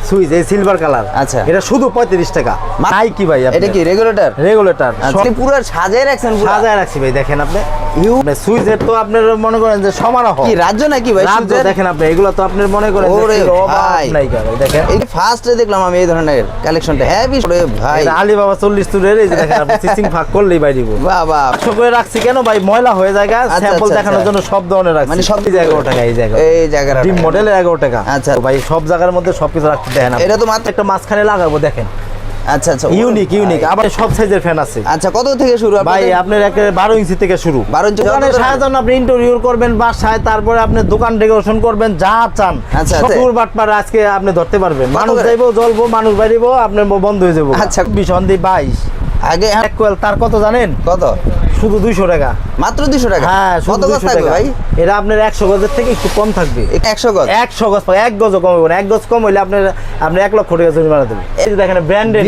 Switch এই silver colour. আচ্ছা, এটা শুধু 35 টাকা। নাই কি ভাই এটা কি রেগুলেটর? রেগুলেটর সব পুরো সাজায় রাখছেন? সাজায় রাখছি ভাই, দেখেন আপনি সুইচের তো আপনার মনে করেন যে সমারোহ কি রাজ্য নাকি ভাই? রাজ্য দেখেন আপনি, এগুলো তো আপনার মনে করেন ওরে ভাই নাই ভাই, দেখেন এই ফার্স্টে দেখলাম আমি এই ধরনের কালেকশনটা। হেভি ওরে ভাই, এটা আলিবাবা 40 তুলের এই যে দেখেন আপনি সিসিং ভাগ করলেই বাই দিব। বাহ বাহ, 100 করে রাখছি কেন ভাই, ময়লা হয়ে যায়, স্যাম্পল দেখানোর জন্য সব ধরনের রাখছি। মানে সব 11 টাকা এই জায়গা, এই জায়গাটা ডিম মডেলের 11 টাকা। আচ্ছা ভাই সব জায়গার মধ্যে সবকিছু রাখতে দেন। এটা তো মাত্র একটা মাঝখানে লাগাবো দেখেন। আচ্ছা আচ্ছা, ইউনিক আবার সব সাইজের ফ্যান আছে। আচ্ছা, কত থেকে শুরু ভাই? আপনার একটা 12 ইঞ্চি থেকে শুরু। 12 ইঞ্চি দোকানে সাজানো, আপনি ইন্টেরিয়র করবেন বাসায়, তারপরে আপনি দোকান ডেকোরেশন করবেন, যা চান সবুর বাটপার আজকে আপনি ধরতে পারবেন। মানুষ যাইবো, জ্বলবো, মানুষ বাইরিবো, আপনার বন্ধ হয়ে যাবো। আচ্ছা, 22 আগে এক কোয়েল তার কত জানেন? কত? শুধু 200 টাকা, মাত্র 200 টাকা? হ্যাঁ, কত গজ থাকবে ভাই? এটা আপনার 100 গজের থেকে একটু কম থাকবে। 100 গজ? 100 গজ পাবে, 1 গজও কম হবে না। 1 গজ কম হইলে আপনি 1 লক্ষ টাকা জরিমানা দেবেন। এই যে দেখেন ব্র্যান্ডেড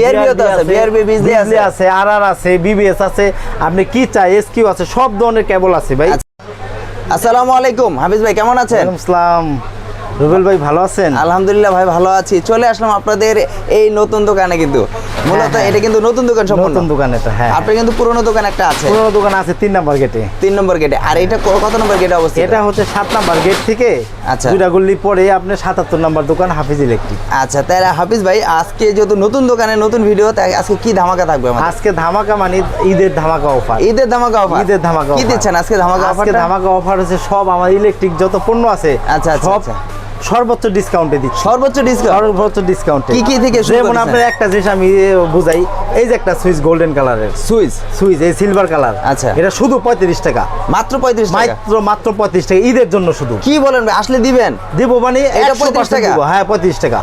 BRB বিজলি আছে, RR আছে, BBS আছে, আপনি কি চাই, SQ আছে, সব ধরনের কেবল আছে ভাই। আসসালামু আলাইকুম হাফিজ ভাই, কেমন আছেন? ওয়ালাইকুম আসসালাম। রুবেল ভাই ভালো আছেন? আলহামদুলিল্লাহ ভাই, ভালো আছি। চলে আসলাম আপনাদের এই নতুন দোকানে। কিন্তু মূলত এটা কিন্তু নতুন দোকান, সম্পূর্ণ নতুন দোকান এটা। হ্যাঁ, আপনার কিন্তু পুরনো দোকান একটা আছে? পুরনো দোকান আছে 3 নম্বর গেটে। 3 নম্বর গেটে। আর এটা কত নম্বর গেটে অবস্থিত? এটা হচ্ছে 7 নম্বর গেট থেকে আচ্ছা, দুইটা গলি পরে আপনি 77 নম্বর দোকান, হাফিজ ইলেকট্রিক। আচ্ছা, তাহলে হাফিজ ভাই আজকে যেহেতু নতুন দোকানে নতুন ভিডিও, তাই আজকে কি ধামাকা থাকবে আমাদের? আজকে ধামাকা মানে ঈদের ধামাকা অফার। ঈদের ধামাকা অফার? ঈদের ধামাকা কি দিচ্ছেন আজকে ধামাকা অফার? আজকে ধামাকা অফার হচ্ছে সব আমার ইলেকট্রিক যত পণ্য আছে, আচ্ছা সব সর্বোচ্চ ডিসকাউন্টে দিচ্ছি। সর্বোচ্চ ডিসকাউন্ট? সর্বোচ্চ ডিসকাউন্টে। কি থেকে শুরু? যেমন আপনার একটা জিনিস আমি বুঝাই, এই যে একটা সুইচ গোল্ডেন কালারের সুইচ এই সিলভার কালার। আচ্ছা, এটা শুধু 35 টাকা। মাত্র 35 টাকা? মাত্র 35 টাকা ঈদের জন্য শুধু। কি বলেন ভাই, আসলে দিবেন? দিব মানে এটা 35 টাকা? হ্যাঁ 35 টাকা।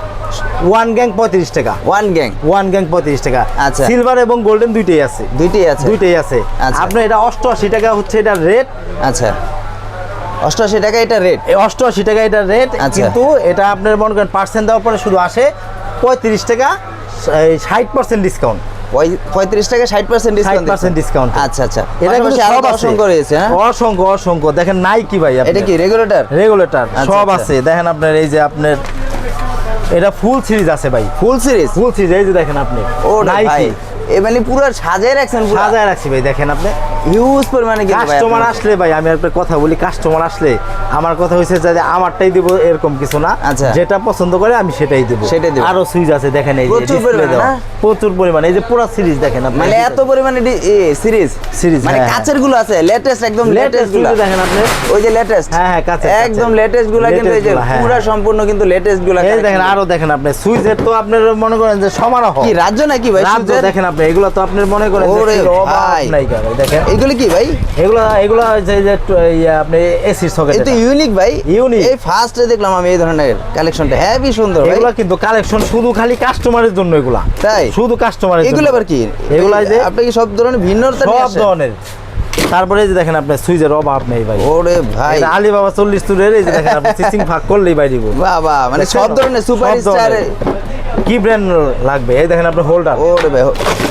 ওয়ান গ্যাং 35 টাকা। ওয়ান গ্যাং 35 টাকা। আচ্ছা, সিলভার এবং গোল্ডেন দুইটাই আছে। দুইটাই আছে। আচ্ছা, আপনার এটা 88 টাকা হচ্ছে এটা রেট। আচ্ছা, 88 টাকা এটা রেট? 88 টাকা এটা রেট। কিন্তু এটা আপনার মনে করেন পার্সেন্ট দেওয়ার পরে শুধু আসে 35 টাকা, 60% ডিসকাউন্ট। 35 টাকা 60% ডিসকাউন্ট? 60% ডিসকাউন্ট। আচ্ছা আচ্ছা, এটা কিন্তু সব অসংখ্য রয়েছে। হ্যাঁ, অসংখ্য দেখেন নাই কি ভাই? এটা কি রেগুলেটর? সব আছে দেখেন আপনার। এই যে আপনার এটা ফুল সিরিজ আছে ভাই, ফুল সিরিজ এই যে দেখেন আপনি। ও ভাই, মানে পুরো সাজায় রাখছেন? সাজায় রাখছি ভাই, দেখেন আপনি হিউজ পরিমাণে। কাস্টমার আসলে ভাই, আমি একটা কথা বলি, কাস্টমার আসলে আমার কথা হইছে যে আমারটাই দিব এরকম কিছু না। আচ্ছা, যেটা পছন্দ করে আমি সেটাই দিব। আরো সুইচ আছে দেখেন, এই যে প্রচুর পরিমাণে, এই যে পুরো সিরিজ দেখেন আপনি। মানে এত পরিমাণে সিরিজ মানে কাচের গুলো আছে, লেটেস্ট, একদম লেটেস্ট গুলো দেখেন আপনি। ওই যে লেটেস্ট, হ্যাঁ কাচের, একদম লেটেস্ট গুলো কিন্তু এই যে পুরো সম্পূর্ণ কিন্তু লেটেস্ট গুলো। এই দেখেন, আরো দেখেন আপনি সুইচের তো আপনার মনে করেন যে সমারোহ। কি রাজ্য নাকি ভাই? রাজ্য দেখেন আপনি, এগুলো তো আপনার মনে করেন ওরে ভাই, দেখেন এগুলো কি ভাই? এগুলো যে আপনি এসি সকেট। এটা ইউনিক ভাই, ইউনিক। এই ফার্স্টে দেখলাম আমি এই ধরনের কালেকশনটা। হেভি সুন্দর ভাই। এগুলো কিন্তু কালেকশন শুধু খালি কাস্টমারের জন্য, এগুলা তাই শুধু কাস্টমারের জন্য। এগুলো আবার কি? এগুলো যে আপনি কি সব ধরনের ভিন্নতা নিয়ে আসেন? সব ধরনের। তারপরে যে দেখেন আপনি সুইচের অভাব নেই ভাই। ওরে ভাই, এটা আলিবাবা 40 তুলের এই যে দেখেন আপনি সিসিং ভাগ করলেই বাই দিব। বাহ বাহ, মানে সব ধরনের সুপারস্টার। কি ব্র্যান্ড লাগবে? এই দেখেন আপনি হোল্ডার। ওরে ভাই,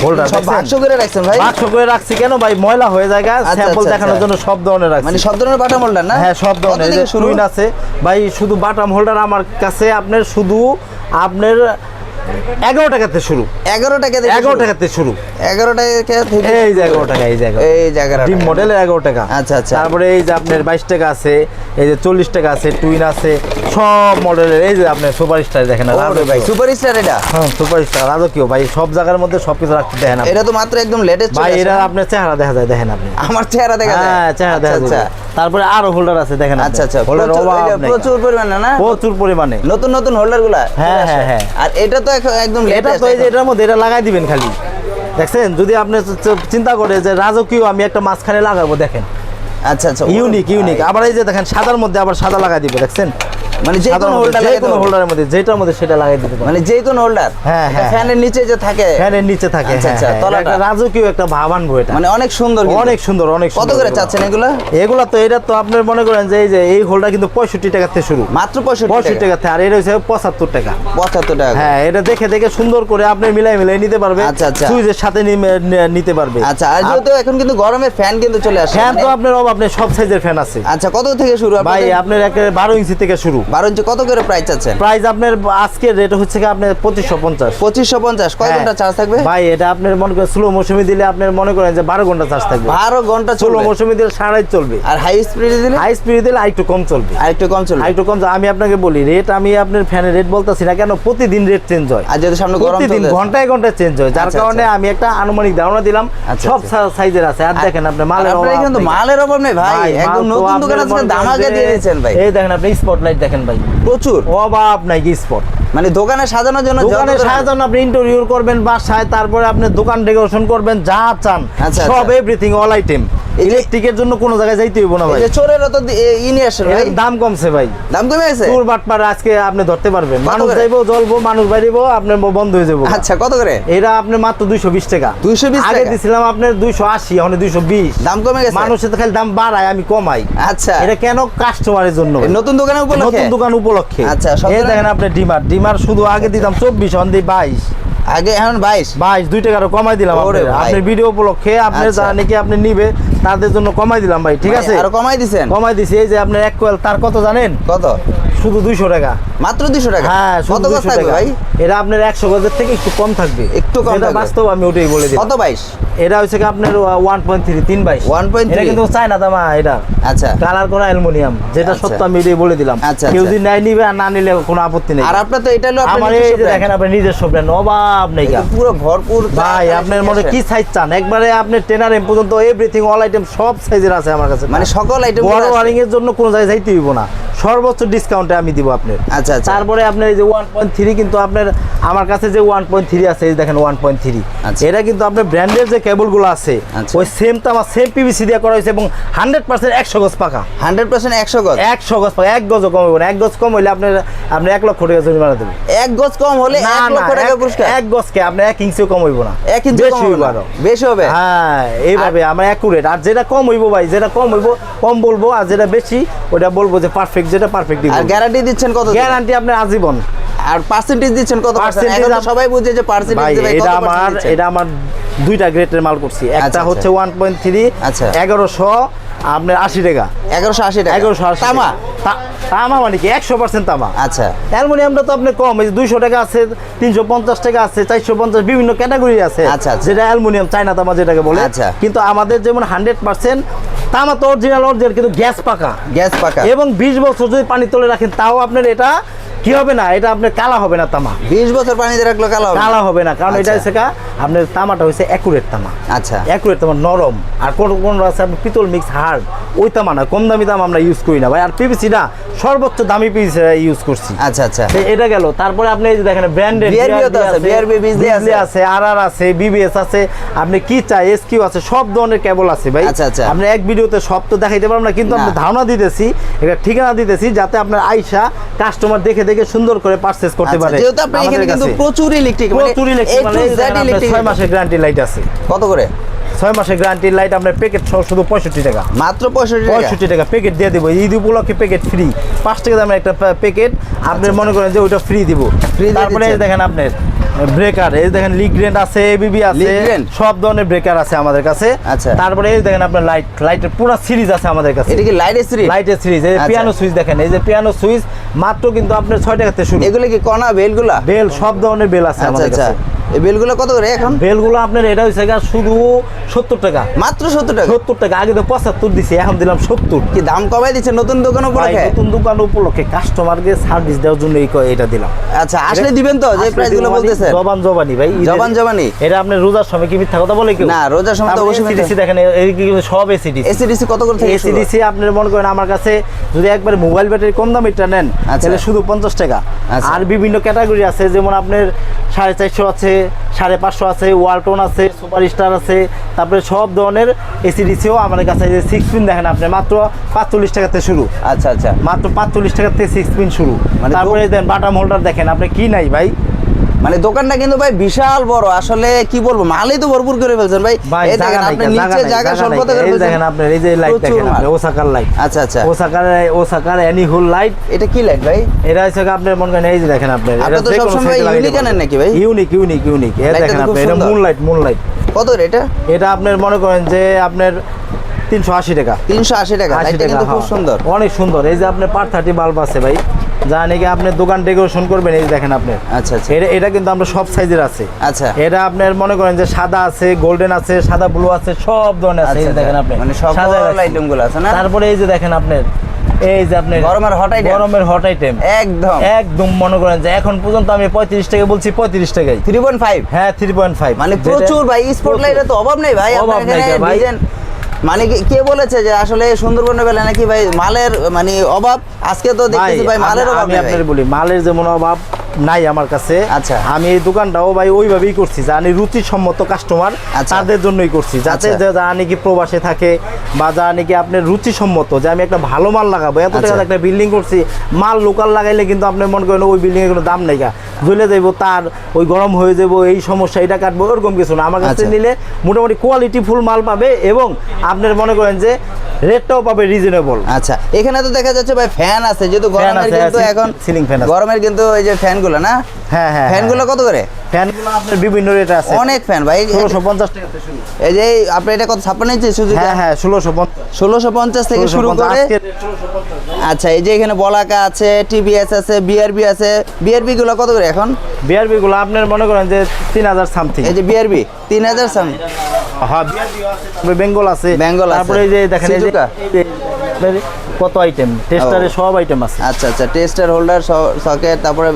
হোল্ডার সব বাক্স করে রাখছেন ভাই? বাক্স করে রাখছি কেন ভাই, ময়লা হয়ে যায়, স্যাম্পল দেখানোর জন্য সব ধরনের রাখছি। মানে সব ধরনের বাটাম হোল্ডার না? হ্যাঁ সব ধরনের। এই যে সুইন আছে ভাই, শুধু বাটাম হোল্ডার আমার কাছে আপনার শুধু আপনার 11 টাকাতে শুরু। 11 টাকাতে? 11 টাকাতে শুরু। 11 টাকা থেকে? এই যে 11 টাকা, এই জায়গা ডিম মডেলের 11 টাকা। আচ্ছা আচ্ছা। তারপরে এই যে আপনার 22 টাকা আছে, এই যে 40 টাকা আছে, টুইন আছে, সব মডেলের। এই যে আপনার সুপারস্টার দেখেন। ওরে ভাই, সুপারস্টার এটা? হ্যাঁ সুপারস্টার, রাজকীয় ভাই, সব জায়গার মধ্যে সবকিছু রাখতে দেখেন এটা তো মাত্র একদম লেটেস্ট ভাই। এটা আপনার চেহারা দেখা যায়, দেখেন আপনি। আমার চেহারা দেখা যায়? হ্যাঁ চেহারা দেখা যায়। তারপরে আরো হোল্ডার আছে দেখেন। আচ্ছা আচ্ছা, হোল্ডার প্রচুর পরিমাণে না? প্রচুর পরিমাণে নতুন হোল্ডার গুলা। হ্যাঁ হ্যাঁ হ্যাঁ। আর এটা তো একদম এটা তো এই যে এটার মধ্যে এটা লাগাই দিবেন খালি, দেখছেন? যদি আপনি চিন্তা করে যে রাজকীয় আমি একটা মাঝখানে লাগাবো, দেখেন। আচ্ছা আচ্ছা, ইউনিক। আবার এই যে দেখেন সাদার মধ্যে আবার সাদা লাগাই দিবে, দেখছেন? মানে যে কোনো হোল্ডারের মধ্যে যেটার মধ্যে সেটা লাগাই দিতে পারেন। মানে যে কোনো হোল্ডার? হ্যাঁ হ্যাঁ, ফ্যানের নিচে যে থাকে? ফ্যানের নিচে থাকে। আচ্ছা আচ্ছা, তলাটা রাজকীয় একটা ভাব আনবো এটা। মানে অনেক সুন্দর, অনেক সুন্দর। কত করে চাচ্ছেন এগুলা? এগুলা তো এটা তো আপনার মনে করেন যে এই হোল্ডার কিন্তু 65 টাকা থেকে শুরু। মাত্র 65 টাকা থেকে। আর এটা হচ্ছে 75 টাকা। 75 টাকা? হ্যাঁ, এটা দেখে সুন্দর করে আপনি মিলাই নিতে পারবে। আচ্ছা আচ্ছা, সুইচের সাথে নিতে পারবে। আচ্ছা, আর যেহেতু এখন কিন্তু গরমে ফ্যান কিন্তু চলে আসে। ফ্যান তো আপনার সব সাইজের ফ্যান আছে। আচ্ছা, কত থেকে শুরু ভাই? আপনার 12 ইঞ্চি থেকে শুরু। 12 ইঞ্চি কত করে প্রাইস চাচ্ছেন? প্রাইস আপনার আজকের রেট হচ্ছে কি আপনার 2550। 2550 কয় ঘন্টা চার্জ থাকবে ভাই? এটা আপনার মনে করেন স্লো মৌসুমে দিলে আপনার মনে করেন যে 12 ঘন্টা চার্জ থাকবে। 12 ঘন্টা স্লো মৌসুমে দিলে সারাই চলবে। আর হাই স্পিডে দিলে? হাই স্পিডে দিলে আরেকটু কম চলবে। আরেকটু কম চলবে। আরেকটু কম। আমি আপনাকে বলি রেট, আমি আপনার ফ্যানের রেট বলতাছি না কেন, প্রতিদিন রেট চেঞ্জ হয়। আর যদি সামনে গরম প্রতিদিন ঘন্টায় ঘন্টায় চেঞ্জ হয়, যার কারণে আমি একটা আনুমানিক ধারণা দিলাম। সব সাইজের আছে। আর দেখেন আপনি মালের অভাব, কিন্তু মালের অভাব নেই ভাই, একদম নতুন দোকান আছে, ধামাকা দিয়ে দিয়েছেন ভাই। এই দেখেন আপনি স্পটলাইট দেখেন ভাই, প্রচুর অভাব নাই কি স্পট। মানে দোকানে সাজানোর জন্য, দোকানে সাজানো, আপনি ইন্টেরিয়র করবেন বাসায়, তারপরে আপনি দোকান ডেকোরেশন করবেন, যা চান সব এভরিথিং অল আইটেম। ইলেকট্রিকের জন্য কোনো জায়গায় যাইতে হইব না ভাই। চোরেরও তো ইনি আসে ভাই, দাম কমছে ভাই, দাম কমে গেছে। চোর বাটপার আজকে আপনি ধরতে পারবেন। মানুষ যাইবো, জ্বলবো, মানুষ বাইরিবো, আপনার বন্ধ হয়ে যাবো। আচ্ছা কত করে? এরা আপনার মাত্র 220 টাকা। 220 আগে দিছিলাম আপনার 280, এখন 220। দাম কমে গেছে। মানুষের তো খালি দাম বাড়ায়, আমি কমাই। আচ্ছা এটা কেন? কাস্টমারের জন্য, নতুন দোকানের উপলক্ষে। নতুন দোকান উপলক্ষে। আচ্ছা এই দেখেন আপনি ডিমার শুধু আগে দিতাম 24, এখন দিই 22। আগে এখন 22 2 টাকা আরো কমাই দিলাম আপনার ভিডিও উপলক্ষে। আপনি যারা নাকি আপনি নিবে তাদের জন্য কমাই দিলাম ভাই, ঠিক আছে? আরো কমাই দিবেন? কমাই দিছি। এই যে আপনার এক কোয়েল তার কত জানেন? কত? শুধু 200 টাকা। মাত্র 200 টাকা? হ্যাঁ, কত গজ থাকবে ভাই? এটা আপনার 100 গজের থেকে একটু কম থাকবে। একটু কম এটা বাস্তব, আমি ওটাই বলে দিই। কত 22? এটা হচ্ছে কি আপনার 1.3 322। 1.3 এটা কিন্তু চায়না দামা। এটা আচ্ছা কালার করা অ্যালুমিনিয়াম, যেটা সত্য আমি এটাই বলে দিলাম। কেউ যদি নাই নিবে আর না নিলে কোনো আপত্তি নেই। আর আপনার তো এটা হলো আমার এই যে দেখেন আপনি নিজস্ব ব্র্যান্ড, অভাব নেই। পুরো ভরপুর ভাই, আপনার মনে কি সাইজ চান? একবারে আপনি 10 এম পর্যন্ত এভরিথিং অল আইটেম সব সাইজের আছে আমার কাছে। মানে সকল আইটেম। বড় ওয়ারিং এর জন্য কোনো জায়গায় যাইতে হইব না, সর্বোচ্চ ডিসকাউন্টে আমি দিব আপনার। আচ্ছা আচ্ছা। তারপরে আপনার এই যে 1.3, কিন্তু আপনার আমার কাছে যে 1.3 আছে, এই দেখেন 1.3। এটা কিন্তু আপনার ব্র্যান্ডের যে কেবলগুলো আছে ওই সেম তামা, সেম পিভিসি দিয়ে করা হয়েছে এবং 100% 100 গজ পাকা। 100% 100 গজ? 100 গজ পাকা। 1 গজও কম হবে না। 1 গজ কম হইলে আপনার 1 লক্ষ টাকা জরিমানা দেবেন। 1 গজ কম হলে 1 লক্ষ টাকা পুরস্কার? 1 গজকে আপনি 1 ইঞ্চিও কম হইব না। 1 ইঞ্চি কম হইব না? বেশি হবে। হ্যাঁ, এইভাবে আমরা অ্যাকুরেট। আর যেটা কম হইব ভাই, যেটা কম হইব কম বলবো, আর যেটা বেশি ওটা বলবো যে পারফেক্ট, যেটা পারফেক্ট দিব। আর গ্যারান্টি দিচ্ছেন কত? গ্যারান্টি আপনার আজীবন। আর পার্সেন্টেজ দিচ্ছেন কত? এখন তো সবাই বুঝে যে পার্সেন্টেজ দিবে। এটা আমার দুইটা গ্রেডের মাল করছি। একটা হচ্ছে 1.3, আচ্ছা 1100 আপনার 80 টাকা। 1180 টাকা? 1180 তামা? তামা মানে কি 100% তামা। আচ্ছা। অ্যালুমিনিয়ামটা তো আপনি কম, এই 200 টাকা আছে, 350 টাকা আছে, 450, বিভিন্ন ক্যাটাগরি আছে। আচ্ছা যেটা অ্যালুমিনিয়াম, চায়না তামা যেটাকে বলে। আচ্ছা। কিন্তু আমাদের যেমন 100% তামা তো অরিজিনাল, কিন্তু গ্যাস পাকা। গ্যাস পাকা এবং 20 বছর যদি পানি তোলে রাখেন তাও আপনার এটা কি হবে না, এটা আপনার কালা হবে না তামা। 20 বছর পানিতে রাখলে কালা হবে না, কারণ এটা হচ্ছে আপনার তামাটা হচ্ছে অ্যাকুরেট তামা। আচ্ছা, অ্যাকুরেট তামা নরম। আর কোন কোন আছে আপনি পিতল মিক্স হার্ড, ওই তামা না, কম দামি তামা আমরা ইউজ করি না ভাই। আর পিভিসি না, সর্বোচ্চ দামি পিভিসি ইউজ করছি। আচ্ছা আচ্ছা, এটা গেল। তারপরে আপনি এই যে দেখেন ব্র্যান্ডেড বিজলি আছে, আরআর আছে, বিবিএস আছে, আপনি কি চাই এসকিউ আছে, সব ধরনের কেবল আছে ভাই। আচ্ছা আচ্ছা, আপনি এক ভিডিওতে সব তো দেখাইতে পারবো না, কিন্তু আমরা ধারণা দিতেছি, এটা ঠিকানা দিতেছি, যাতে আপনার আইসা কাস্টমার দেখে দেখে সুন্দর করে পারচেজ করতে পারে। যেহেতু আপনি এখানে কিন্তু প্রচুর ইলেকট্রিক, মানে 6 মাসের গ্যারান্টি লাইট আছে। কত করে? 6 মাসের গ্যারান্টি লাইট আপনার প্যাকেট সহ শুধু 65 টাকা। মাত্র 65 টাকা প্যাকেট দিয়ে দেবো। ঈদ উপলক্ষে প্যাকেট ফ্রি, 5 টাকা দামের একটা প্যাকেট আপনি মনে করেন যে ওইটা ফ্রি দিব। তারপরে দেখেন আপনার ব্রেকার, এই দেখেন লিগ্রেন্ড আছে, এবিবি আছে, সব ধরনের ব্রেকার আছে আমাদের কাছে। আচ্ছা, তারপরে এই দেখেন আপনার লাইটের পুরো সিরিজ আছে আমাদের কাছে। এটা কি লাইটের সিরিজ? এই পিয়ানো সুইচ দেখেন, এই যে পিয়ানো সুইচ মাত্র কিন্তু আপনার 6 টাকাতে শুরু। এগুলো কি কণা বেলগুলা? বেল, সব ধরনের বেল আছে আমাদের কাছে। এই বেলগুলো কত করে এখন? বেলগুলো আপনার এটা হইছে শুধু 70 টাকা। মাত্র 70 টাকা? 70 টাকা। আগে তো 75 দিছি, এখন দিলাম 70। কি দাম কমাই দিচ্ছে নতুন দোকান উপলক্ষে? নতুন দোকান উপলক্ষে কাস্টমারকে সার্ভিস দেওয়ার জন্য এটা দিলাম। আচ্ছা, আসলে দিবেন তো যে প্রাইসগুলো বলতেছেন? জবানি ভাই, জবানি। এটা আপনি রোজার সময় কি মিথ্যা কথা বলে কেউ? না, রোজার সময় তো অবশ্যই এসিডিসি দেখেন, এই সব এসিডিসি কত করে থেকে? এসিডিসি আপনি মনে করেন আমার কাছে যদি একবার মোবাইল ব্যাটারি কম দামিটা নেন তাহলে শুধু 50 টাকা। আর বিভিন্ন ক্যাটাগরি আছে, যেমন আপনার 450 আছে, 550 আছে, ওয়ালটন আছে, সুপারস্টার আছে, তারপরে সব ধরনের এসিডিসিও আমাদের কাছে। যে 6 পিন দেখেন আপনি মাত্র 45 টাকাতে শুরু। আচ্ছা আচ্ছা, মাত্র 45 টাকাতে 6 পিন শুরু। তারপরে দেন বাটাম হোল্ডার দেখেন, আপনি কি নাই ভাই, মানে দোকানটা কিন্তু ভাই বিশাল বড়, আসলে কি বলবো, মালই তো ভরপুর করে ফেলছেন ভাই। এই দেখেন আপনি নিচে জায়গা স্বল্প করে ফেলছেন। দেখেন আপনি এই যে লাইট দেখেন, আপনি ওসাকার লাইট। আচ্ছা আচ্ছা, ওসাকার অ্যানিহুল লাইট। এটা কি লাইট ভাই? এটা হচ্ছে আপনার মনে করেন এই যে দেখেন আপনি, এটা তো সব সময় ইউনিক আনেন নাকি ভাই? ইউনিক। এই দেখেন আপনি, এটা মুনলাইট। কত রে এটা? এটা আপনার মনে করেন যে আপনার 380 টাকা। 380 টাকা। লাইটটা কিন্তু খুব সুন্দর, অনেক সুন্দর। এই যে আপনার পার 30 বাল্ব আছে ভাই, যা নাকি আপনি দোকান ডেকোরেশন করবেন, এই যে দেখেন আপনি। আচ্ছা আচ্ছা, এটা কিন্তু আমরা সব সাইজের আছে। আচ্ছা, এটা আপনার মনে করেন যে সাদা আছে, গোল্ডেন আছে, সাদা ব্লু আছে, সব ধরনের আছে। এই যে দেখেন আপনি, মানে সকল আইটেমগুলো আছে না। তারপরে এই যে দেখেন আপনার, এই যে আপনি গরমের হট আইটেম একদম মনে করেন যে এখন পর্যন্ত আমি 35 টাকা বলছি, 35 টাকায় 3.5। হ্যাঁ 3.5, মানে প্রচুর ভাই, স্পটলাইটে তো অভাব নেই ভাই। অভাব নাই ভাই। মানে কে বলেছে যে আসলে সুন্দরবনের বেলা নাকি ভাই মালের মানে অভাব? আজকে তো দেখতেছি ভাই মালের অভাব। আমি আপনাদের বলি, মালের যেমন অভাব নাই আমার কাছে। আচ্ছা, আমি এই দোকানটাও ভাই ওইভাবেই করছি, জানি রুচিসম্মত কাস্টমার তাদের জন্যই করছি, যাতে যা নাকি প্রবাসে থাকে বা যা নাকি আপনার রুচিসম্মত, যে আমি একটা ভালো মাল লাগাবো, এত টাকা একটা বিল্ডিং করছি, মাল লোকাল লাগাইলে কিন্তু আপনি মনে করেন ওই বিল্ডিং এর কোনো দাম নাই, জ্বলে যাইবো, তার ওই গরম হয়ে যাবো, এই সমস্যা, এটা কাটবো, ওরকম কিছু না। আমার কাছে নিলে মোটামুটি কোয়ালিটি ফুল মাল পাবে এবং আপনার মনে করেন যে রেটটাও পাবে রিজনেবল। আচ্ছা, এখানে তো দেখা যাচ্ছে ভাই ফ্যান আছে, যেহেতু গরমের কিন্তু এখন সিলিং ফ্যান আছে, গরমের কিন্তু এই যে ফ্যানগুলো না। হ্যাঁ হ্যাঁ, ফ্যানগুলো কত করে? ফ্যানগুলো আপনার বিভিন্ন রেট আছে, অনেক ফ্যান ভাই। 1650 টাকা থেকে শুরু। এই যে আপনি এটা কত 56 ইঞ্চি সুজুকি? হ্যাঁ হ্যাঁ, 1650 থেকে শুরু করে। আচ্ছা, এই যে এখানে বলাকা আছে, টিভিএস আছে, বিআরবি আছে। বিআরবি গুলো কত করে এখন? বিআরবি গুলো আপনার মনে করেন যে 3000 সামথিং। এই যে বিআরবি 3000 সামথিং। হ্যাঁ, বিআরবি আছে, বেঙ্গল আছে, তারপরে এই যে দেখেন এই যে কত আইটেম, টেস্টারে সব আইটেম আছে। আচ্ছা আচ্ছা, টেস্টার, হোল্ডার, সকেট, তারপরে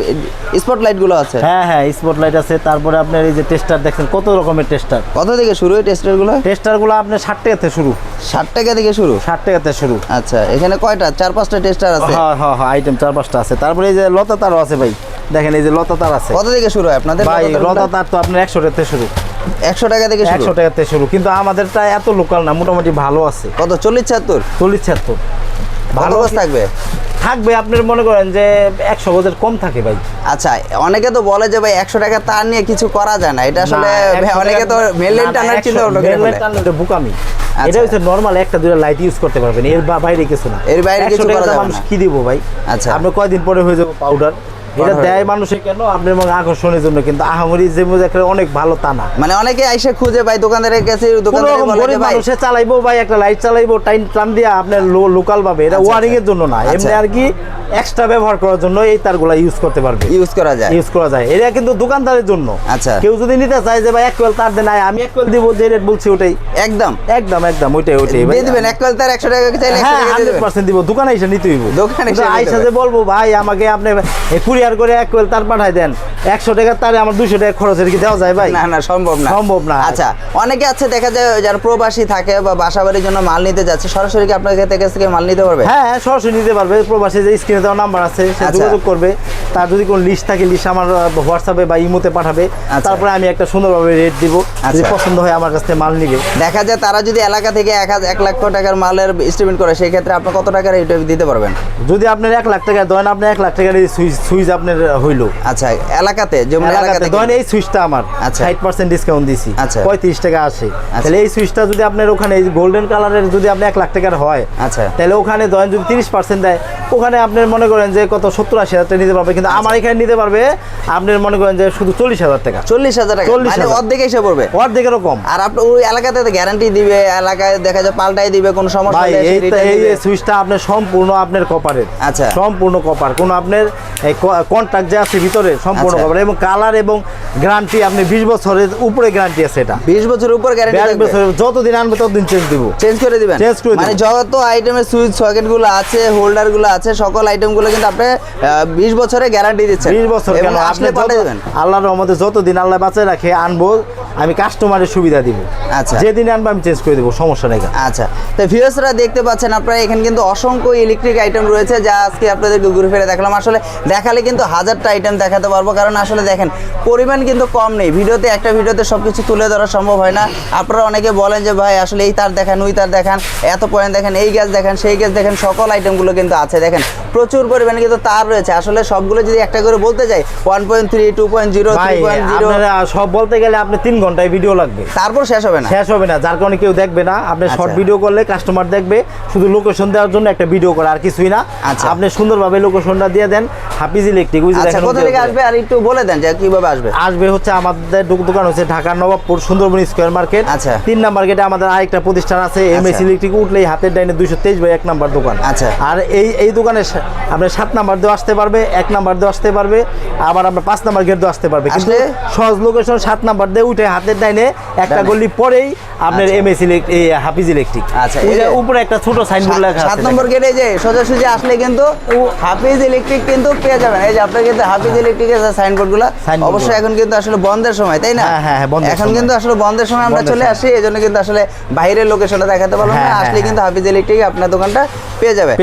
স্পটলাইট গুলো আছে। হ্যাঁ হ্যাঁ, স্পটলাইট আছে। তারপরে আপনার এই যে টেস্টার দেখেন, কত রকমের টেস্টার। কত থেকে শুরু এই টেস্টার গুলো? টেস্টার গুলো আপনার 60 টাকা থেকে শুরু। 60 টাকা থেকে শুরু? 60 টাকা থেকে শুরু। আচ্ছা, এখানে কয়টা? 4-5টা টেস্টার আছে। হ্যাঁ হ্যাঁ হ্যাঁ, আইটেম 4-5টা আছে। তারপরে এই যে লতা তারও আছে ভাই, দেখেন এই যে লতা তার আছে। কত থেকে শুরু হয় আপনাদের? ভাই লতা তার তো আপনার 100 টাকা থেকে শুরু। 100 টাকা থেকে শুরু? 100 টাকা থেকে শুরু, কিন্তু আমাদেরটা এত লোকাল না, মোটামুটি ভালো আছে। কত? 40-76? 40-76 ভালো গজ থাকবে? থাকবে আপনার মনে করেন যে 100 গজের কম থাকে ভাই। আচ্ছা, অনেকে তো বলে যে ভাই 100 টাকা তার নিয়ে কিছু করা যায় না, এটা আসলে অনেকে তো মেনলাইন টানার চিন্তা ভাবনা করে বলে। এটা বুকামি। এটা হচ্ছে নরমাল একটা দুইটা লাইট ইউজ করতে পারবেন, এর বাইরে কিছু না। এর বাইরে কিছু করা যাবে না। মানুষ কি দিব ভাই? আচ্ছা, আপনি কয়দিন পরে হয়ে যাবে পাউডার, এটা দেয় মানুষে কেন? আপনার মনে আকর্ষণের জন্য, কিন্তু আহামরি যে অনেক ভালো তা না। মানে অনেকে আইসা খুঁজে ভাই দোকানদারের কাছে, দোকানদার বলে যে ভাই মানুষে চালাইবো ভাই, একটা লাইট চালাইবো টান দিয়া আপনার লোকাল ভাবে, এটা ওয়ারিং এর জন্য না, এমনি আর কি এক্সট্রা ব্যবহার করার জন্য এই তারগুলা ইউজ করতে পারবে, ইউজ করা যায়। এটা কিন্তু দোকানদারের জন্য। আচ্ছা, কেউ যদি নিতে চায় যে ভাই 1 কোয়েল তার দেন, আমি 1 কোয়েল দিব, যে রেট বলছি ওটাই একদম ওইটাই দিয়ে দিবেন। 1 কোয়েল তার 100 টাকা চাইলে 100% দিব, দোকানে এসে নিতে হইব। দোকানে আইসা যে বলবো ভাই আমাকে আপনি কুরিয়ার করে 1 কোয়েল তার পাঠাই দেন, 100 টাকা তারে আমার 200 টাকা খরচের কি দেওয়া যায় ভাই? না না, সম্ভব না। আচ্ছা, অনেকে আছে দেখা যায় যারা প্রবাসী থাকে বা বাসাবাড়ির জন্য মাল নিতে যাচ্ছে, সরাসরি কি আপনার কাছ থেকে মাল নিতে পারবে? হ্যাঁ, সরাসরি নিতে পারবে। প্রবাসী যে স্ক্রিনে দেওয়া নাম্বার আছে, সে যোগাযোগ করবে, তার যদি কোনো লিস্ট থাকে লিস্ট আমার হোয়াটসঅ্যাপে বা ইমোতে পাঠাবে, তারপরে আমি একটা সুন্দরভাবে রেট দিব, যদি পছন্দ হয় আমার কাছ থেকে মাল নিবে। দেখা যায় তারা যদি এলাকা থেকে 1 লাখ টাকার মালের এস্টিমেট করে, সেই ক্ষেত্রে আপনি কত টাকার এটা দিতে পারবেন? যদি আপনার 1 লাখ টাকা ধরেন, আপনি 1 লাখ টাকার সুইচ আপনার হইলো। আচ্ছা, এলাকাতে যেমন এলাকাতে ধরেন এই সুইচটা আমার 60% ডিসকাউন্ট দিছি, 35 টাকা আসে, তাহলে এই সুইচটা যদি আপনার ওখানে গোল্ডেন কালারের যদি আপনি 1 লাখ টাকার হয়, আচ্ছা, তাহলে ওখানে ধরেন যদি 30% দেয়, ওখানে আপনার মনে করেন যে কত 70-80 হাজার টাকা নিতে পারবে, কিন্তু আমার এখানে নিতে পারবে আপনার মনে করেন যে শুধু 40,000 টাকা। 40,000 টাকা মানে অর্ধেক এসে পড়বে, অর্ধেকেরও কম। আর আপনি ওই এলাকাতে গ্যারান্টি দিবে, এলাকায় দেখা যায় পাল্টাই দিবে, কোনো সমস্যা হলে এই সুইচটা আপনার সম্পূর্ণ আপনার কপারের। আচ্ছা, সম্পূর্ণ কপার, কোনো আপনার কন্ট্রাক্ট যে আছে ভিতরে সম্পূর্ণ কপার, এবং কালার এবং গ্যারান্টি আপনি 20 বছরের উপরে গ্যারান্টি আছে। এটা 20 বছরের উপরে গ্যারান্টি থাকবে। যতদিন আনবে ততদিন চেঞ্জ করে দিবেন। মানে যত আইটেমের সুইচ সকেট গুলো আছে, হোল্ডার গুলো আছে, সকল আইটেম গুলো কিন্তু আপনি 20 বছরের গ্যারান্টি দিচ্ছেন। 20 বছর কেন, আপনি পাল্টে দিবেন। আল্লাহর রহমতে যতদিন আল্লাহ বাঁচায় রাখে আনবো, আমি কাস্টমারের সুবিধা দিব। আচ্ছা, যেদিন আনবো আমি চেঞ্জ করে দেবো, সমস্যা নেই। আচ্ছা, তো ভিউয়ার্সরা দেখতে পাচ্ছেন আপনারা এখানে কিন্তু অসংখ্য ইলেকট্রিক আইটেম রয়েছে, যা আজকে আপনাদেরকে ঘুরে ফিরে দেখালাম। আসলে দেখালে কিন্তু হাজারটা আইটেম দেখাতে পারবো, কারণ আসলে দেখেন পরিমাণ কিন্তু কম নেই। একটা ভিডিওতে সবকিছু তুলে ধরা সম্ভব হয় না। আপনারা অনেকে বলেন যে ভাই আসলে এই তার দেখান, ওই তার দেখান, এত পয়েন্ট দেখেন, এই গ্যাস দেখেন, সেই গ্যাস দেখেন, সকল আইটেমগুলো কিন্তু আছে। দেখেন প্রচুর পরিমাণে কিন্তু তার রয়েছে। আসলে সবগুলো যদি একটা করে বলতে যাই, 1.3, 2.0, 3.0 সব বলতে গেলে আপনি 3 ঘন্টায় ভিডিও লাগবে, তারপর শেষ হবে না। শেষ হবে না, যার কারণে কেউ দেখবে না। আপনি শর্ট আচ্ছা। ভিডিও করলে কাস্টমার দেখবে, শুধু লোকেশন দেওয়ার জন্য একটা ভিডিও করে, আর কিছুই না। আচ্ছা। আপনি সুন্দরভাবে লোকেশনটা দিয়ে দেন, হাফিজ ইলেকট্রিক। আচ্ছা, কোথা থেকে আসবে আর একটু বলে দেন যে কিভাবে আসবে। আসবে হচ্ছে আমাদের দোকান হচ্ছে ঢাকার নবাবপুর সুন্দরবন স্কয়ার মার্কেট। আচ্ছা। 3 নাম্বার গেটে আমাদের আরেকটা প্রতিষ্ঠান আছে এমএস ইলেকট্রিক, উঠলেই হাতের ডাইনে 223 বাই 1 নাম্বার দোকান। আচ্ছা। আর এই দোকানে আপনি 7 নাম্বার দিয়ে আসতে পারবে, 1 নাম্বার দিয়ে আসতে পারবে, আবার আমরা 5 নাম্বার গেট দিয়ে আসতে পারবে। কিন্তু সহজ লোকেশন 7 নাম্বার দিয়ে উঠে হাতের ডাইনে একটা গলি পরেই আপনার এমএস ইলেকট্রিক, হাফিজ ইলেকট্রিক। আচ্ছা, এই যে উপরে একটা ছোট সাইনবোর্ড লেখা আছে 7 নম্বর গেটে যে সোজাসুজি আসলে কিন্তু হাফিজ ইলেকট্রিক কিন্তু পেয়ে যাবেন। এই যে আপনার কিন্তু হাফিজ ইলেকট্রিকের সাইনবোর্ডগুলো অবশ্যই এখন কিন্তু আসলে বন্ধের সময়, তাই না? হ্যাঁ, বন্ধের এখন সময়। কিন্তু আসলে বন্ধের সময় আমরা চলে আসি, এই জন্য কিন্তু আসলে বাইরের লোকেশনটা দেখাতে পারলাম না। আসলে কিন্তু হাফিজ ইলেকট্রিক আপনার দোকানটা পেয়ে যাবে।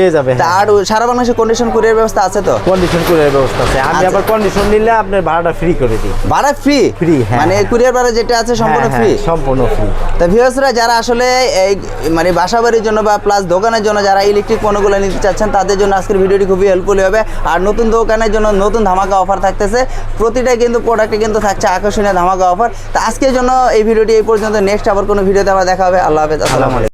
আর সারা বাংলাদেশে কন্ডিশন কুরিয়ার ব্যবস্থা আছে তো? কন্ডিশন কুরিয়ার ব্যবস্থা আছে। আমি আবার কন্ডিশন নিলে আপনার ভাড়াটা ফ্রি করে দিই। ভাড়া ফ্রি? ফ্রি, হ্যাঁ। মানে কুরিয়ার ভাড়া যেটা আছে সম্পূর্ণ ফ্রি? সম্পূর্ণ ফ্রি। তা ভিউয়ার্সরা যারা আসলে এই মানে বাসাবাড়ির জন্য বা প্লাস দোকানের জন্য যারা ইলেকট্রিক পণ্যগুলো নিতে চাচ্ছেন, তাদের জন্য আজকের ভিডিওটি খুবই হেল্পফুল হবে। আর নতুন দোকানের জন্য নতুন ধামাকা অফার থাকতেছে, প্রতিটা কিন্তু প্রোডাক্টে কিন্তু থাকছে আকর্ষণীয় ধামাকা অফার। তা আজকের জন্য এই ভিডিওটি এই পর্যন্ত। নেক্সট আবার কোনো ভিডিওতে আবার দেখা হবে। আল্লাহ হাফেজ, আসসালামু আলাইকুম।